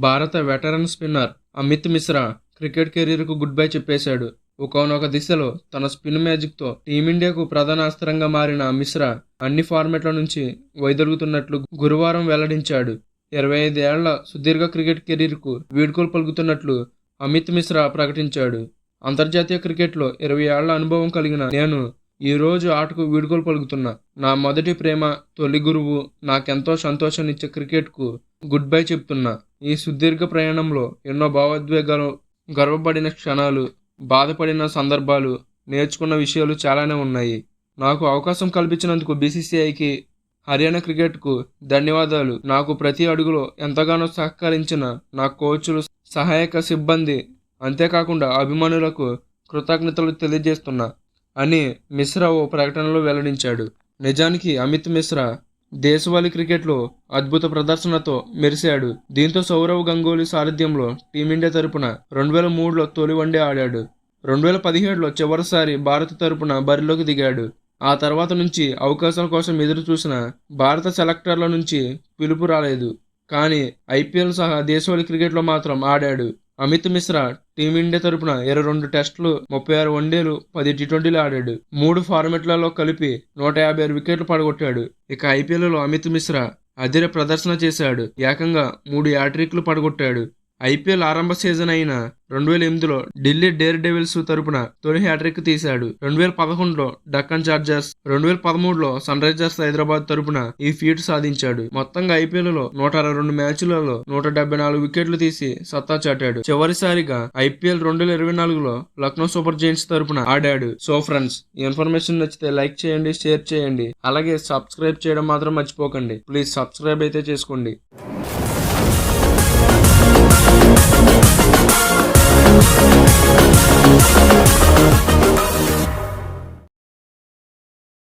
భారత veteran spinner Amit Mishra cricket కెరీర్కు goodbye చెప్పేశాడు. ఒకానొక దిశలో తన స్పిన్ మ్యాజిక్తో టీమిండియాకు ప్రధాన అస్త్రంగా మారిన మిశ్రా అన్ని ఫార్మాట్ల నుంచి వైదొలుగుతున్నట్లు గురువారం వెల్లడించాడు. 25 ఏళ్ల సుదీర్ఘ క్రికెట్ కెరీర్కు వీడ్కోలు పలుకుతున్నట్లు అమిత్ మిశ్రా ప్రకటించాడు. అంతర్జాతీయ క్రికెట్లో 20 ఏళ్ల అనుభవం కలిగిన నేను ఈ రోజు ఆటకు వీడ్కోలు పలుకుతున్నా. నా మొదటి ప్రేమ, తొలి గురువు, నాకెంతో సంతోషాన్నిచ్చే క్రికెట్కు గుడ్ బై చెప్తున్నా. ఈ సుదీర్ఘ ప్రయాణంలో ఎన్నో భావోద్వేగాలు, గర్వపడిన క్షణాలు, బాధపడిన సందర్భాలు, నేర్చుకున్న విషయాలు చాలానే ఉన్నాయి. నాకు అవకాశం కల్పించినందుకు బీసీసీఐకి, హర్యానా క్రికెట్కు ధన్యవాదాలు. నాకు ప్రతి అడుగులో ఎంతగానో సహకరించిన నా కోచ్లు, సహాయక సిబ్బంది, అంతేకాకుండా అభిమానులకు కృతజ్ఞతలు తెలియజేస్తున్నా అని మిశ్రా ఓ ప్రకటనలో వెల్లడించాడు. నిజానికి అమిత్ మిశ్రా దేశవాళీ క్రికెట్లో అద్భుత ప్రదర్శనతో మెరిశాడు. దీంతో సౌరవ్ గంగూలీ సారథ్యంలో టీమిండియా తరపున 2003లో తొలి వన్డే ఆడాడు. 2017లో చివరిసారి భారత్ తరపున బరిలోకి దిగాడు. ఆ తర్వాత నుంచి అవకాశాల కోసం ఎదురు చూసిన భారత సెలెక్టర్ల నుంచి పిలుపు రాలేదు. కానీ ఐపీఎల్ సహా దేశవాళీ క్రికెట్లో మాత్రం ఆడాడు. అమిత్ మిశ్రా టీమిండియా తరపున 22 టెస్టులు, 36 వన్డేలు, 10 టీ20లు ఆడాడు. 3 ఫార్మాట్లలో కలిపి 156 వికెట్లు పడగొట్టాడు. ఇక ఐపీఎల్లో అమిత్ మిశ్రా అదిర ప్రదర్శన చేశాడు. ఏకంగా 3 హ్యాట్రిక్లు పడగొట్టాడు. ఐపీఎల్ ఆరంభ సీజన్ అయిన 2008లో ఢిల్లీ డేర్ డెవిల్స్ తరపున తొలి హ్యాట్రిక్ తీశాడు. 2011లో డక్కన్ చార్జర్స్, 2013లో సన్ రైజర్స్ హైదరాబాద్ తరపున ఈ ఫీట్ సాధించాడు. మొత్తంగా ఐపీఎల్లో 162 మ్యాచ్లలో 174 వికెట్లు తీసి సత్తా చాటాడు. చివరిసారిగా ఐపీఎల్ 2024లో లక్నో సూపర్ జైంట్స్ తరపున ఆడాడు. సో ఫ్రెండ్స్, ఈ ఇన్ఫర్మేషన్ నచ్చితే లైక్ చేయండి, షేర్ చేయండి, అలాగే సబ్స్క్రైబ్ చేయడం మాత్రం మర్చిపోకండి. ప్లీజ్ సబ్స్క్రైబ్ అయితే చేసుకోండి.